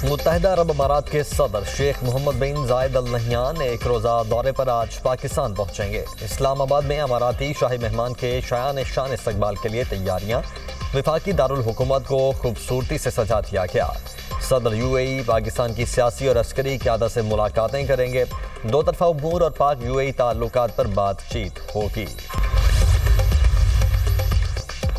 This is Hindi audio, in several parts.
मुत्तहिदा अरब अमारात के सदर शेख मोहम्मद बिन जायद अल नहयान एक रोज़ा दौरे पर आज पाकिस्तान पहुंचेंगे। इस्लामाबाद में अमाराती शाही मेहमान के शायान शान इस्तकबाल के लिए तैयारियां। वफाकी दारुल हुकूमत को खूबसूरती से सजा दिया गया। सदर यूएई पाकिस्तान की सियासी और अस्करी क़यादत से मुलाकातें करेंगे। दो तरफा उमूर और पाक यूएई ताल्लुकात पर बातचीत होगी।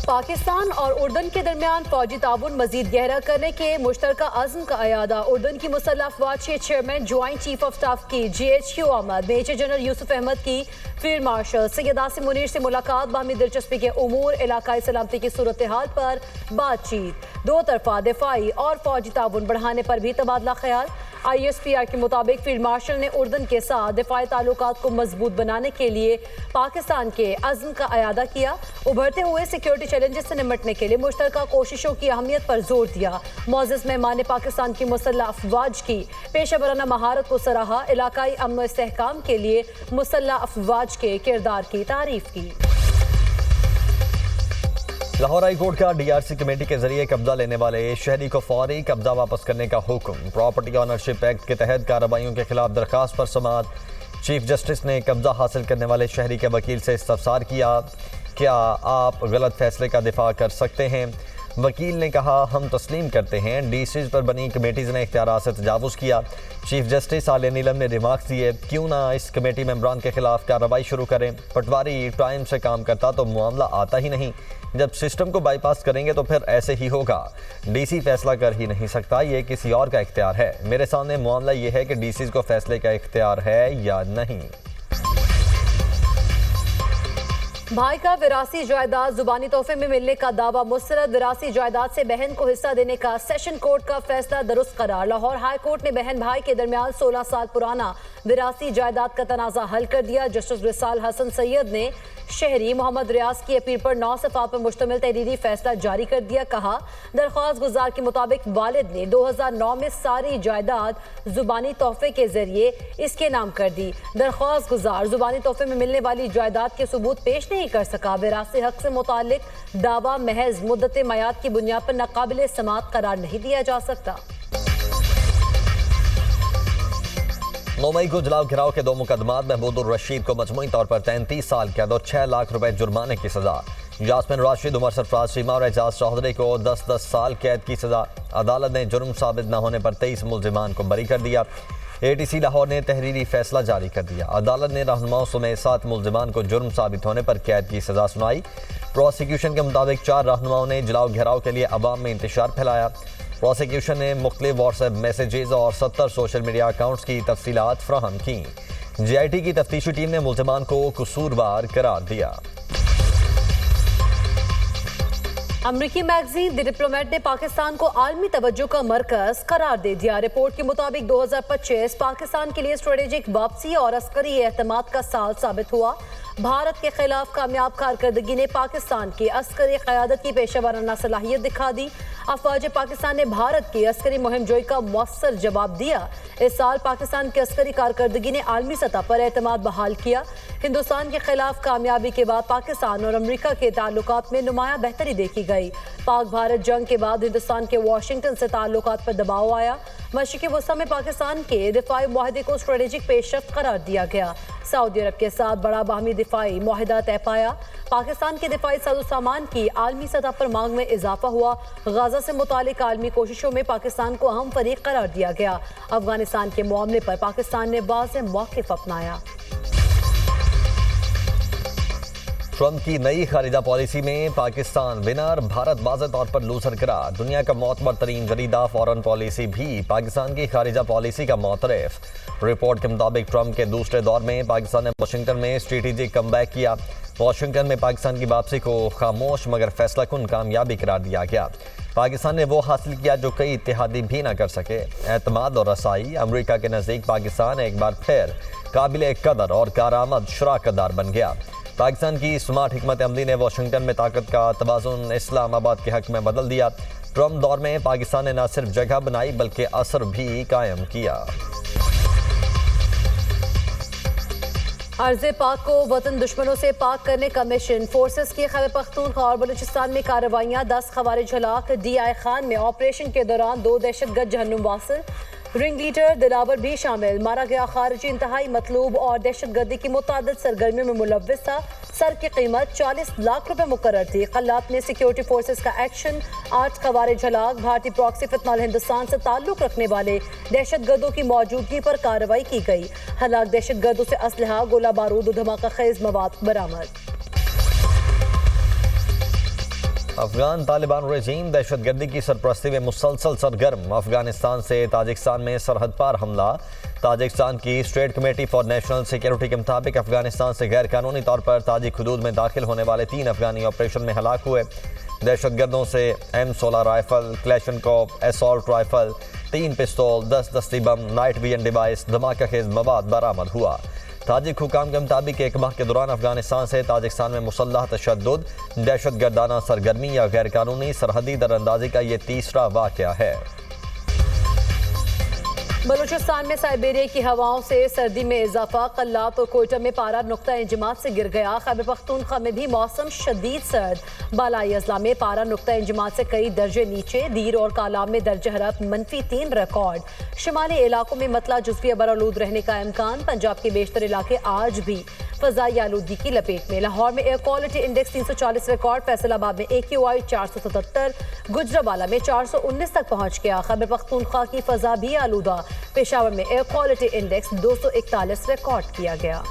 पाकिस्तान और उर्दन के दरमियान फौजी ताउन मजीद गहरा करने के मुश्तरका अज़्म का अयादा। उर्दन की मुसल्लह अफ़वाज के chairman joint chief of staff की GHQ आमद। मेजर जनरल यूसुफ अहमद की फील्ड मार्शल सैयद आसिम मुनीर से मुलाकात। बाहमी दिलचस्पी के उमूर, इलाकाई सलामती की सूरत हाल पर बातचीत। दो तरफा दिफाई और फौजी ताउन बढ़ाने पर भी तबादला ख्याल। ISPR के मुताबिक फील्ड मार्शल ने उर्दन के साथ दिफाई ताल्लुकात को मजबूत बनाने के लिए पाकिस्तान के अज़्म का अयादा किया। उभरते हुए सिक्योरिटी चैलेंजेस से निपटने के लिए मुश्तरका कोशिशों की अहमियत पर जोर दिया। मोअज़्ज़ज़ मेहमान ने पाकिस्तान की मुसल्लह अफ़वाज की पेशा वराना महारत को सराहा। इलाकाई अमन व इस्तेहकाम के लिए मुसल्लह अफ़वाज के किरदार की तारीफ की। लाहौर हाई कोर्ट का DRC कमेटी के जरिए कब्जा लेने वाले शहरी को फौरी कब्जा वापस करने का हुक्म। प्रॉपर्टी ऑनरशिप एक्ट के तहत कार्रवाइयों के खिलाफ दरखास्त पर समाअत। चीफ जस्टिस ने कब्जा हासिल करने वाले शहरी के वकील से इस्तफसार किया, क्या आप गलत फैसले का दिफा कर सकते हैं। वकील ने कहा, हम तस्लीम करते हैं DCs पर बनी कमेटीज़ ने इख्तियार से तजावुज़ किया। चीफ जस्टिस आलिया नीलम ने रिमार्क्स दिए, क्यों ना इस कमेटी मेंबरान के खिलाफ कार्रवाई शुरू करें। पटवारी टाइम से काम करता तो मामला आता ही नहीं। जब सिस्टम को बाईपास करेंगे तो फिर ऐसे ही होगा। DC फैसला कर ही नहीं सकता, ये किसी और का इख्तियार है। मेरे सामने मामला ये है कि DCs को फैसले का इख्तियार है या नहीं। भाई का विरासी जायदाद जुबानी तोहफे में मिलने का दावा मुस्तरद। विरासी जायदाद से बहन को हिस्सा देने का सेशन कोर्ट का फैसला दुरुस्त करार। लाहौर हाई कोर्ट ने बहन भाई के दरमियान 16 साल पुराना विरासी जायदाद का तनाज़ा हल कर दिया। जस्टिस रिसाल हसन सैयद ने शहरी मोहम्मद रियाज की अपील पर 9 सफ़ा पर मुश्तमिल तहरीरी फैसला जारी कर दिया। कहा, दरख्वास्त गुजार के मुताबिक वालिद ने 2009 में सारी जायदाद जुबानी तोहफे के जरिए इसके नाम कर दी। दरख्वास्त गुजार जुबानी तोहफे में मिलने वाली जायदाद के सबूत पेश नहीं कर सका। विरासती हक से मुतालिक दावा महज मुद्दत मयाद की बुनियाद पर नाकाबिले समात करार नहीं दिया जा सकता। 9 मई को जलाव घिराव के 2 मुकदमात महमूदुर रशीद को मजमूई तौर पर 33 साल कैद और 6 लाख रुपए जुर्माने की सजा। यास्मिन राशिद, उमर सरफराज सीमा और एजाज चौधरी को 10-10 साल कैद की सजा। अदालत ने जुर्म साबित न होने पर 23 मुल्जिमान को बरी कर दिया। ATC लाहौर ने तहरीरी फैसला जारी कर दिया। अदालत ने रहनुमाओं समेत 7 मुल्जिमान को जुर्म साबित होने पर कैद की सजा सुनाई। प्रोसिक्यूशन के मुताबिक 4 रहनुमाओं ने जलाव घेराव के लिए अवाम में इंतशार फैलाया। प्रोसिक्यूशन ने मुख्तलिफ व्हाट्सएप मैसेजेस और 70 सोशल मीडिया अकाउंट्स की तफसीलात फ्राहम की। GIT की तफ्तीशी टीम ने मुल्जिमान को कसूरवार करार दिया। अमरीकी मैगजीन द डिप्लोमेट ने पाकिस्तान को आलमी तवज्जो का मरकज करार दे दिया। रिपोर्ट के मुताबिक 2025 पाकिस्तान के लिए स्ट्रेटेजिक वापसी और अस्करी एतमाद का साल साबित हुआ। भारत के खिलाफ कामयाब कारकर्दगी ने पाकिस्तान की अस्करी क़यादत की पेशा वराना सलाहियत दिखा दी। अफवाज पाकिस्तान ने भारत की अस्करी मुहिम जोई का मौसर जवाब दिया। इस साल पाकिस्तान की अस्करी कारकर्दगी ने आलमी सतह पर एतमाद बहाल किया। हिंदुस्तान के खिलाफ कामयाबी के बाद पाकिस्तान और अमरीका के ताल्लुकात में नुमाया बेहतरी देखी गई। पाक भारत जंग के बाद हिंदुस्तान के वाशिंगटन से ताल्लुकात पर दबाव आया। मशरिकी वस्ता में पाकिस्तान के दिफाई मुआहदे को स्ट्रेटेजिक पेशरफ्त करार दिया गया। सऊदी अरब के साथ बड़ा बाहमी दिफाई मुआहदा तय पाया। पाकिस्तान के दिफाई साजो सामान की आलमी सतह पर मांग में इजाफा हुआ। गाजा से मुतालिक आलमी कोशिशों में पाकिस्तान को अहम फरीक करार दिया गया। अफगानिस्तान के मामले पर पाकिस्तान ने वाज़ेह मौक़िफ़ अपनाया। ट्रंप की नई खारिजा पॉलिसी में पाकिस्तान विनर, भारत वाज़ेह तौर पर लूजर करार। दुनिया का मोतबर तरीन जरीदा फॉरेन पॉलिसी भी पाकिस्तान की खारिजा पॉलिसी का मोतरफ। रिपोर्ट के मुताबिक ट्रंप के दूसरे दौर में पाकिस्तान ने वाशिंगटन में स्ट्रेटेजिक कमबैक किया। वाशिंगटन में पाकिस्तान की वापसी को खामोश मगर फैसलाकुन कामयाबी करार दिया गया। पाकिस्तान ने वो हासिल किया जो कई इत्तेहादी भी ना कर सके, एतमाद और रसाई। अमरीका के नज़दीक पाकिस्तान एक बार फिर काबिल कदर और कारआमद शराकतदार बन गया। पाकिस्तान की स्मार्ट हिकमत अमली ने वाशिंगटन में ताकत का तवाज़ुन इस्लामाबाद के हक में बदल दिया। ट्रंप दौर में पाकिस्तान ने न सिर्फ जगह बनाई बल्कि असर भी कायम किया। अर्ज़ पाक को वतन दुश्मनों से पाक करने का मिशन। फोर्सेस की खैबर पख्तूनख्वा और बलूचिस्तान में कार्रवाइयाँ। 10 खवारिज हलाक। DI खान में ऑपरेशन के दौरान 2 दहशतगर्द जहन्नुम वासिल। रिंग लीडर दिलावर भी शामिल। मारा गया खारिजी इंतहाई मतलूब और दहशतगर्दी की मुतादिद सरगर्मियों में मुलव्विस था। सर की कीमत 40 लाख रुपए मुकर्रर थी। कल्लात में सिक्योरिटी फोर्सेस का एक्शन। 8 खवारिज हलाक। भारतीय प्रॉक्सी फितनाल हिंदुस्तान से ताल्लुक रखने वाले दहशतगर्दों की मौजूदगी पर कार्रवाई की गई। हलाक दहशतगर्दों से असलहा, गोला बारूद और धमाका खेज मवाद बरामद। अफगान तालिबान रेजीम दहशतगर्दी की सरपरस्ती में मुसलसल सरगर्म। अफगानिस्तान से ताजिकिस्तान में सरहद पार हमला। ताजिकिस्तान की state committee for national security के मुताबिक अफगानिस्तान से गैर कानूनी तौर पर ताजिक हुदूद में दाखिल होने वाले 3 अफगानी ऑपरेशन में हलाक हुए। दहशतगर्दों से M16 राइफल, क्लैशनकोव एसॉल्ट राइफल, 3 पिस्तौल, 10 दस्ती बम, नाइट विजन डिवाइस, धमाका खेज मवाद बरामद हुआ। ताजिक हुकाम के मुताबिक 1 माह के दौरान अफगानिस्तान से ताजिकिस्तान में मुसल्लह तशद्दुद, दहशतगर्दाना सरगर्मी या गैर कानूनी सरहदी दरअंदाजी का ये तीसरा वाक़या है। बलूचिस्तान में साइबेरिया की हवाओं से सर्दी में इजाफा। कल्लात और कोयटा में पारा नुक्ता इंजमात से गिर गया। खैबर पख्तूनख्वा में भी मौसम शदीद सर्द। बालाई अजला में पारा नुक्ता इंजमात से कई दर्जे नीचे। दीर और कालाब में दर्ज हरारत -3 रिकॉर्ड। शिमाली इलाकों में मतला जुज़वी बरालूद रहने का इम्कान। पंजाब के बेशतर इलाके आज भी फजाई आलूदगी की लपेट में। लाहौर में air quality index 340 record. Faisalabad में AQI 477। गुजरावाला में 419 तक पहुंच गया। खैबर पख्तूनख्वा की फजा भी आलूदा। पेशावर में एयर क्वालिटी इंडेक्स 241 रिकॉर्ड किया गया।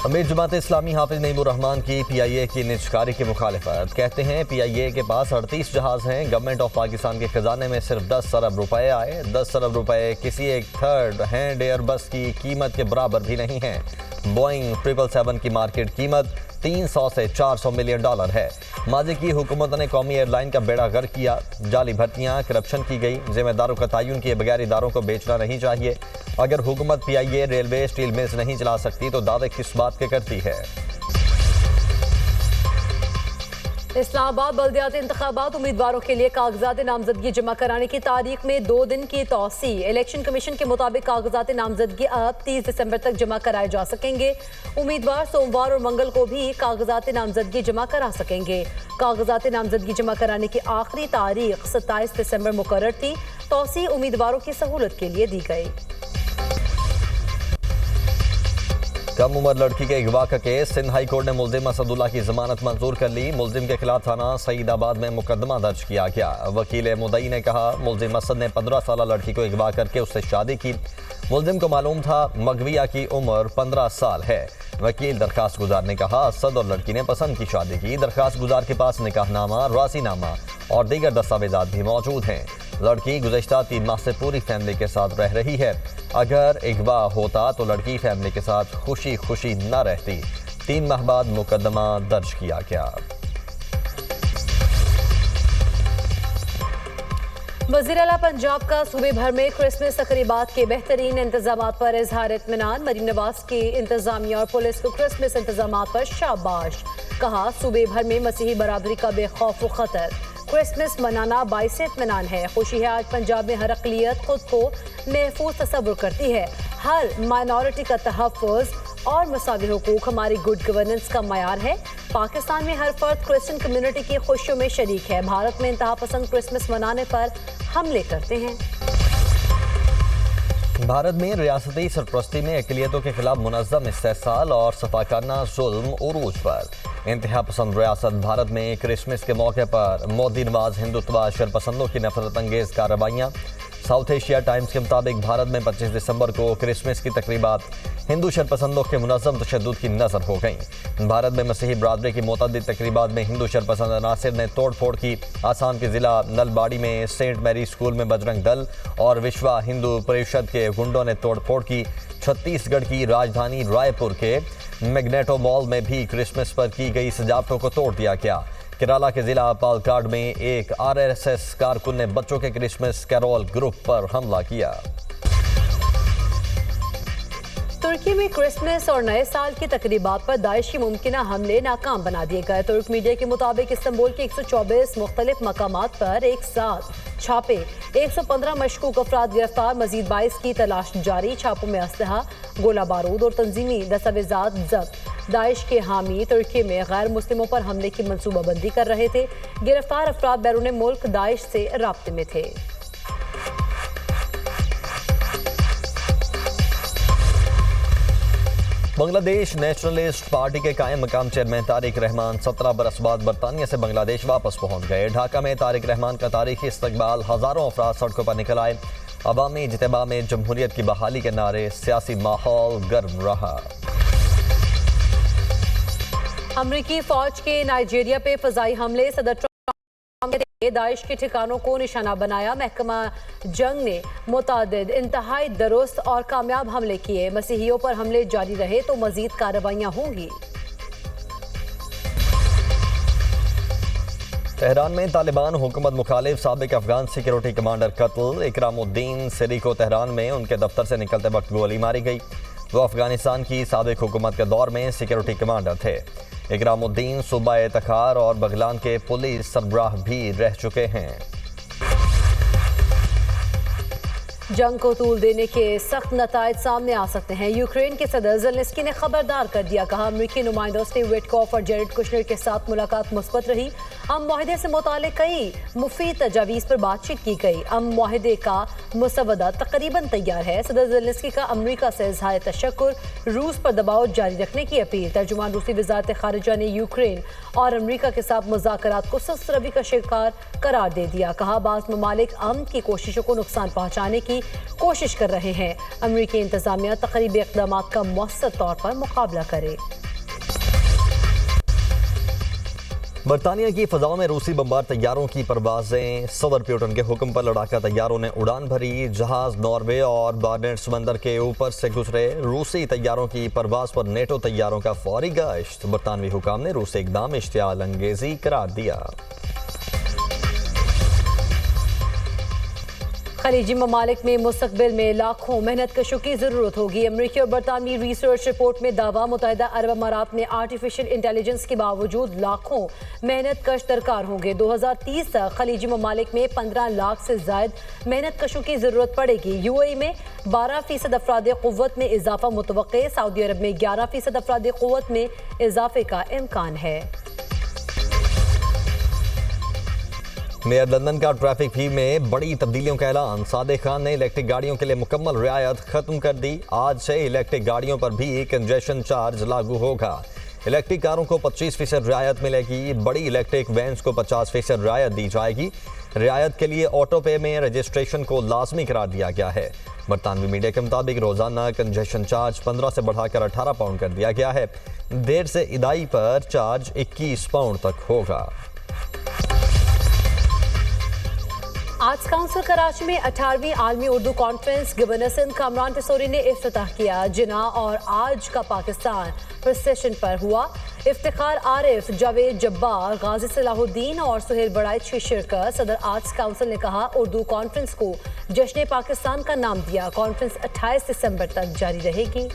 अमीर जमात इस्लामी हाफिज नईमुर रहमान की PIA की निजकारी की मुखालिफत। कहते हैं PIA के पास 38 जहाज हैं। गवर्नमेंट ऑफ पाकिस्तान के खजाने में सिर्फ 10 अरब रुपए आए। 10 अरब रुपए किसी एक थर्ड हैंड एयरबस की कीमत के बराबर भी नहीं है। बोइंग 777 की मार्केट कीमत 300 से 400 मिलियन डॉलर है। माजी की हुकूमत ने कौमी एयरलाइन का बेड़ा गर्क किया। जाली भर्तियाँ, करप्शन की गई। जिम्मेदारों का तयन किए बगैर इदारों को बेचना नहीं चाहिए। अगर हुकूमत PIA, रेलवे, स्टील मिल्स नहीं चला सकती तो दावे किस बात के करती है। इस्लामाबाद बल्दियाती इंतखाबात उम्मीदवारों के लिए कागजात नामजदगी जमा कराने की तारीख में 2 दिन की तौसी। इलेक्शन कमीशन के मुताबिक कागजात नामजदगी अब 30 दिसंबर तक जमा कराए जा सकेंगे। उम्मीदवार सोमवार और मंगल को भी कागजात नामजदगी जमा करा सकेंगे। कागजात नामजदगी जमा कराने की आखिरी तारीख 27 दिसंबर मुकर्रर थी। तौसी उम्मीदवारों की सहूलत के लिए दी गई। कम उम्र लड़की के अगवा का केस। सिंध हाई कोर्ट ने मुल्जिम असदुल्ला की जमानत मंजूर कर ली। मुल्जिम के खिलाफ थाना सईदाबाद में मुकदमा दर्ज किया गया। वकील मुदई ने कहा मुल्जिम असद ने 15 साल लड़की को अगवा करके उससे शादी की। मुल्जिम को मालूम था मगविया की उम्र 15 साल है। वकील दरखास्त गुजार ने कहा असद और लड़की ने पसंद की शादी की। दरखास्त गुजार के पास निकाहनामा, रासीनामा और दीगर दस्तावेजात भी मौजूद हैं। लड़की गुज़श्ता 3 माह से पूरी फैमिली के साथ रह रही है। अगर अगवा होता तो लड़की फैमिली के साथ खुशी खुशी न रहती। 3 माह बाद मुकदमा दर्ज किया गया। वज़ीर आला पंजाब का सूबे भर में क्रिसमस तकरीबात के बेहतरीन इंतजाम पर इजहार इत्मीनान। मरीम नवाज की इंतजामिया और पुलिस को क्रिसमस इंतजाम पर शाबाश। कहा सूबे भर में मसीही बरादरी का बेखौफ व खतर। क्रिसमस मनाना बाइस इत्मीनान है। खुशी है आज पंजाब में हर अक़लियत खुद को महफूज तस्वुर करती है। हर माइनॉरिटी का तहफ़्फ़ुज़ और मसावी हुकूक हमारी गुड गवर्नेंस का मयार है। पाकिस्तान में हर फर्द क्रिश्चियन कम्युनिटी की खुशियों में शरीक है। भारत में इंतहा पसंद क्रिसमस मनाने पर हमले करते हैं। भारत में रियासती सरपरस्ती में अक़लियतों के खिलाफ मुनज़्ज़म इस्तेहसाल और सफाकाना जुल्म उरूज पर। इंतहा पसंद रियासत भारत में क्रिसमस के मौके पर मोदी नवाज हिंदुत्व शरपसंदों की नफरत अंगेज कार्रवाइयाँ। साउथ एशिया टाइम्स के मुताबिक भारत में 25 दिसंबर को क्रिसमस की तकरीबात हिंदू शरपसंदों के मुनज़्ज़म तशद्दुद की नज़र हो गई। भारत में मसीही बरादरी की मुतअद्दिद तकरीबात में हिंदू शरपसंद अनासिर ने तोड़ फोड़ की। आसाम के ज़िला नलबाड़ी में सेंट मैरी स्कूल में बजरंग दल और विश्वा हिंदू परिषद के गुंडों ने तोड़ फोड़ की। छत्तीसगढ़ की राजधानी रायपुर के मैग्नेटो मॉल में भी क्रिसमस पर की गई सजावटों को तोड़ दिया गया। केरला के जिला पालक्काड में एक RSS कारकुन ने बच्चों के क्रिसमस कैरोल ग्रुप पर हमला किया। तुर्की में क्रिसमस और नए साल की तकरीबात पर दाइश की मुमकिन हमले नाकाम बना दिए गए। तुर्क मीडिया के मुताबिक इस्तांबुल के 124 मुख्तलिफ मकामात पर एक साथ छापे, 115 मशकूक अफराद गिरफ्तार, मजीद 22 की तलाश जारी। छापों में असलहा, गोला बारूद और तंजीमी दस्तावेजात जब्त। दाइश के हामी तुर्की में गैर मुस्लिमों पर हमले की मनसूबाबंदी कर रहे थे। गिरफ्तार अफराद बैरून मुल्क दाइश से राब्ते में थे। बांग्लादेश नेशनलिस्ट पार्टी के कायम मकाम चेयरमैन तारिक रहमान 17 बरस बाद बरतानिया से बांग्लादेश वापस पहुंच गए। ढाका में तारिक रहमान का तारीखी इस्तकबाल, हजारों अफराद सड़कों पर निकल आए। अवामी इज्तिमा में जमहूरियत की बहाली के नारे, सियासी माहौल गर्म रहा। अमरीकी फौज के नाइजीरिया पे फजाई हमले, सदर ट्रंप ने दाइश के ठिकानों को निशाना बनाया। महकमा जंग ने मुतादिद इंतहाई दुरुस्त और कामयाब हमले किए। मसीहियों पर हमले जारी रहे तो मजीद कार्रवाइयां होंगी। तेहरान में तालिबान हुकूमत मुखालिफ साबिक अफगान सिक्योरिटी कमांडर कत्ल, इकरामुद्दीन सिरी को तेहरान में उनके दफ्तर से निकलते वक्त गोली मारी गई। वो अफगानिस्तान की साबिक हुकूमत के दौर में सिक्योरिटी कमांडर थे। इकरामुद्दीन सूबा तखार और बगलान के पुलिस सरबराह भी रह चुके हैं। जंग को तूल देने के सख्त नतायज सामने आ सकते हैं। यूक्रेन के सदर ज़ेलेंस्की ने खबरदार कर दिया, कहा अमरीकी नुमाइंदों स्टीव विटकॉफ और जेरेड कुशनर के साथ मुलाकात मुस्बत रही। अमन मुआहदे से मुतालिक कई मुफीद तजावीज़ पर बातचीत की गई। अमन मुआहदे का मुसवदा तकरीबन तैयार है। सदर ज़ेलेंस्की का अमरीका से इज़हार तशक्कुर, रूस पर दबाव जारी रखने की अपील। तर्जुमान रूसी वज़ारत ख़ारिजा ने यूक्रेन और अमरीका के साथ मुज़ाकरात को सुस्त रवि का शिकार करार दे दिया। कहा बाज़ ममालिक अमन की कोशिशों को नुकसान पहुँचाने की कोशिश कर रहे हैं। अमरीकी इंतजामिया तकरीबी इक़दामात का मौसर तौर पर मुकाबला करे। बरतानिया की फजाओं में रूसी बमबार तैयारों की परवाजें, सदर प्यूटन के हुक्म पर लड़ाका तैयारों ने उड़ान भरी। जहाज नॉर्वे और बार्नेट समंदर के ऊपर से गुजरे। रूसी तैयारों की परवाज पर नेटो तैयारों का फौरी गश्त। बरतानवी हुकाम ने रूसी इक़दाम इश्तियाल अंगेजी करार दिया। खलीजी ममालिक में मुस्तकबिल में लाखों मेहनत कशों की जरूरत होगी। अमरीकी और बरतानवी रिसर्च रिपोर्ट में दावा, मुत्तहिदा अरब अमारात में आर्टिफिशियल इंटेलिजेंस के बावजूद लाखों मेहनत कश दरकार होंगे। 2030 तक खलीजी ममालिक में 15 लाख से ज्यादा मेहनत कशों की जरूरत पड़ेगी। यूएई में 12% अफराद क़ुव्वत में इजाफा मुतवक्के। सऊदी अरब में 11% अफराद क़ुव्वत में इजाफे का इम्कान है। मेयर लंदन का ट्रैफिक फी में बड़ी तब्दीलियों का ऐलान। सादिक खान ने इलेक्ट्रिक गाड़ियों के लिए मुकम्मल रियायत खत्म कर दी। आज से इलेक्ट्रिक गाड़ियों पर भी कंजेशन चार्ज लागू होगा। इलेक्ट्रिक कारों को 25% रियायत मिलेगी। बड़ी इलेक्ट्रिक वैन्स को 50% रियायत दी जाएगी। रियायत के लिए ऑटो पे में रजिस्ट्रेशन को लाजमी करार दिया गया है। बरतानवी मीडिया के मुताबिक रोजाना कंजेशन चार्ज 15 से बढ़ाकर 18 पाउंड कर दिया गया है। देर से इदाई पर चार्ज 21 पाउंड तक होगा। आर्ट्स काउंसिल कराची में 18वीं आलमी उर्दू कॉन्फ्रेंस गवर्नर सिंध कामरान तसोरी ने इफ्तिताह किया। जिना और आज का पाकिस्तान प्रोसेशन पर हुआ। इफ्तिखार आरिफ, जावेद जब्बार, गाजी सलाहुद्दीन और सुहेल बड़ाइच की शिरकत। सदर आर्ट्स काउंसिल ने कहा उर्दू कॉन्फ्रेंस को जश्न पाकिस्तान का नाम दिया। कॉन्फ्रेंस 28 दिसंबर तक जारी रहेगी।